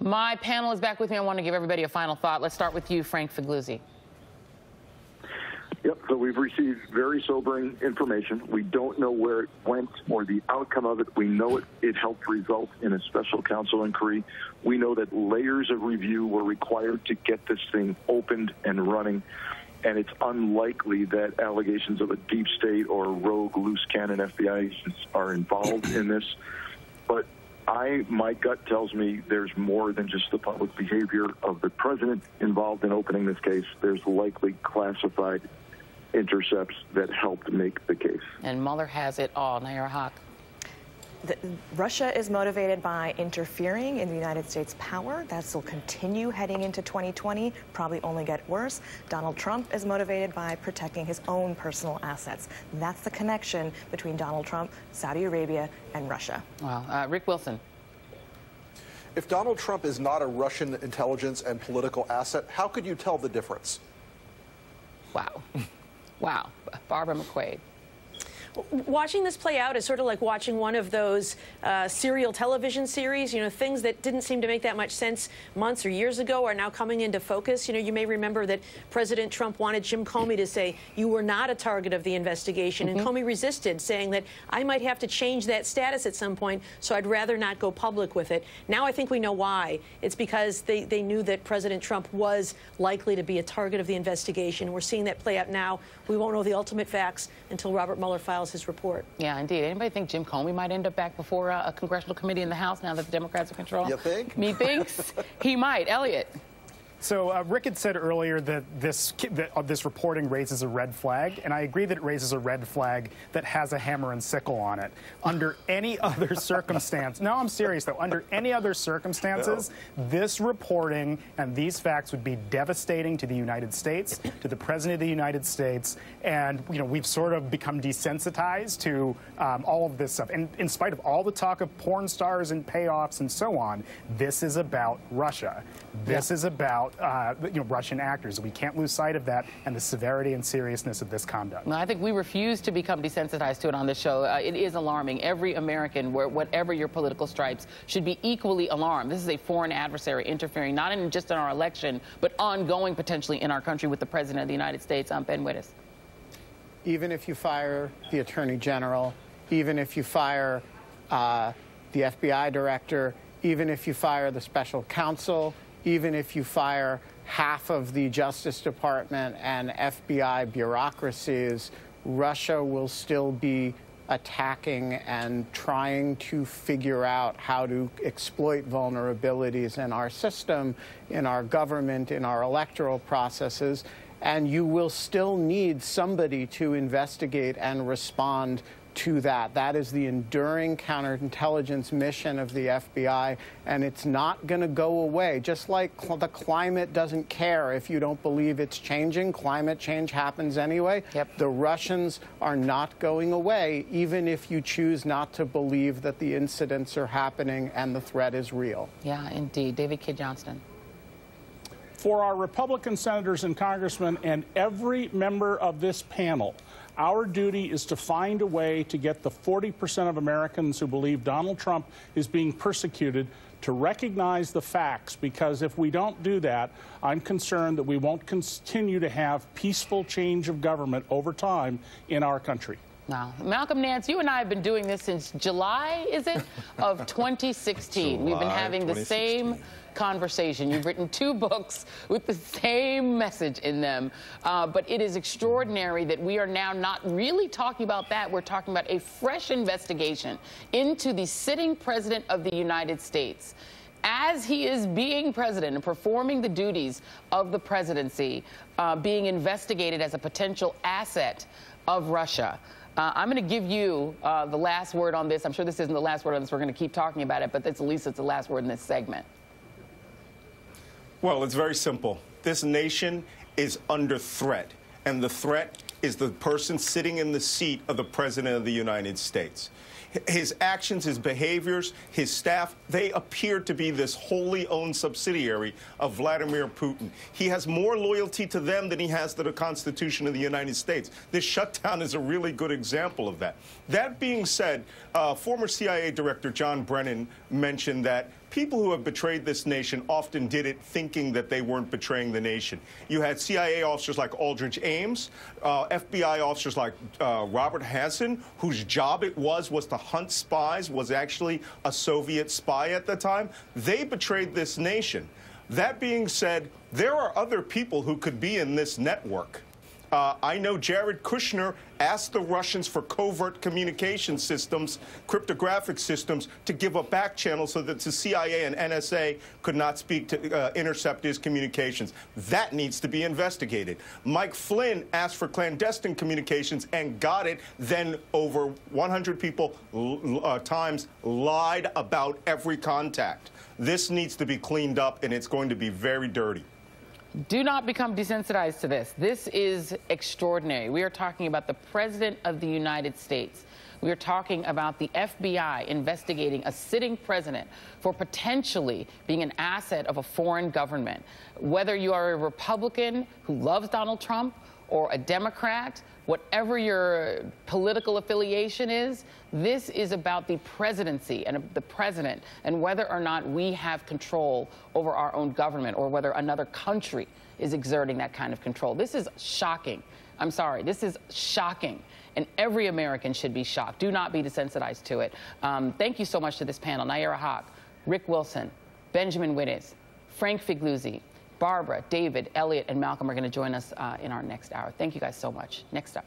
My panel is back with me. I want to give everybody a final thought. Let's start with you, Frank Figliuzzi. Yep, so we've received very sobering information. We don't know where it went or the outcome of it. We know it helped result in a special counsel inquiry. We know that layers of review were required to get this thing opened and running. And it's unlikely that allegations of a deep state or rogue loose cannon FBI agents are involved in this. But my gut tells me there's more than just the public behavior of the president involved in opening this case. There's likely classified intercepts that helped make the case. And Mueller has it all. Nayyera. Russia is motivated by interfering in the United States' power. That will continue heading into 2020, probably only get worse. Donald Trump is motivated by protecting his own personal assets. That's the connection between Donald Trump, Saudi Arabia, and Russia. Wow. Rick Wilson. If Donald Trump is not a Russian intelligence and political asset, how could you tell the difference? Wow. Wow. Barbara McQuade. Watching this play out is sort of like watching one of those serial television series. You know, things that didn't seem to make that much sense months or years ago are now coming into focus. You know, you may remember that President Trump wanted Jim Comey to say, you were not a target of the investigation. And Comey resisted, saying that I might have to change that status at some point, so I'd rather not go public with it. Now I think we know why. It's because they knew that President Trump was likely to be a target of the investigation. We're seeing that play out now. We won't know the ultimate facts until Robert Mueller files his report. Yeah, indeed. Anybody think Jim Comey might end up back before a congressional committee in the House now that the Democrats are control? You think? Methinks he might. Elliot. So Rick had said earlier that this reporting raises a red flag, and I agree that it raises a red flag that has a hammer and sickle on it. Under any other circumstance, no, I'm serious though, under any other circumstances, this reporting and these facts would be devastating to the United States, to the President of the United States, and you know, we've sort of become desensitized to all of this stuff. And in spite of all the talk of porn stars and payoffs and so on, this is about Russia. This is about Russian actors. We can't lose sight of that and the severity and seriousness of this conduct. No, I think we refuse to become desensitized to it on this show. It is alarming. Every American, whatever your political stripes, should be equally alarmed. This is a foreign adversary interfering not just in our election, but ongoing potentially in our country with the President of the United States. Ben Wittes. Even if you fire the Attorney General, even if you fire the FBI Director, even if you fire the Special Counsel, even if you fire half of the Justice Department and FBI bureaucracies, Russia will still be attacking and trying to figure out how to exploit vulnerabilities in our system, in our government, in our electoral processes. And you will still need somebody to investigate and respond to that. That is the enduring counterintelligence mission of the FBI, and it's not going to go away. Just like the climate doesn't care if you don't believe it's changing, climate change happens anyway. Yep. The Russians are not going away, even if you choose not to believe that the incidents are happening and the threat is real. Yeah, indeed. Cay Johnston. For our Republican senators and congressmen and every member of this panel, our duty is to find a way to get the 40% of Americans who believe Donald Trump is being persecuted to recognize the facts, because if we don't do that, I'm concerned that we won't continue to have peaceful change of government over time in our country. Now, Malcolm, Nance, you and I have been doing this since July, is it, of 2016. We've been having the same conversation. You've written 2 books with the same message in them. But it is extraordinary that we are now not really talking about that. We're talking about a fresh investigation into the sitting president of the United States. As he is being president and performing the duties of the presidency, being investigated as a potential asset of Russia. I'm going to give you the last word on this. I'm sure this isn't the last word on this. We're going to keep talking about it, but at least it's the last word in this segment. Well, it's very simple. This nation is under threat, and the threat is the person sitting in the seat of the President of the United States. His actions, his behaviors, his staff, they appear to be this wholly owned subsidiary of Vladimir Putin. He has more loyalty to them than he has to the Constitution of the United States. This shutdown is a really good example of that. That being said, former CIA Director John Brennan mentioned that people who have betrayed this nation often did it thinking that they weren't betraying the nation. You had CIA officers like Aldrich Ames, FBI officers like Robert Hansen, whose job it was to hunt spies, was actually a Soviet spy at the time. They betrayed this nation. That being said, there are other people who could be in this network. I know Jared Kushner asked the Russians for covert communication systems, cryptographic systems, to give a back channel so that the CIA and NSA could not speak to intercept his communications. That needs to be investigated. Mike Flynn asked for clandestine communications and got it, then over 100 people times lied about every contact. This needs to be cleaned up, and it's going to be very dirty. Do not become desensitized to this. This is extraordinary. We are talking about the President of the United States. We are talking about the FBI investigating a sitting president for potentially being an asset of a foreign government. Whether you are a Republican who loves Donald Trump or a Democrat, whatever your political affiliation is, this is about the presidency and the president and whether or not we have control over our own government or whether another country is exerting that kind of control. This is shocking. I'm sorry. This is shocking. And every American should be shocked. Do not be desensitized to it. Thank you so much to this panel. Nayyera Haq, Rick Wilson, Benjamin Wittes, Frank Figliuzzi, Barbara, David, Elliot, and Malcolm are going to join us in our next hour. Thank you guys so much. Next up.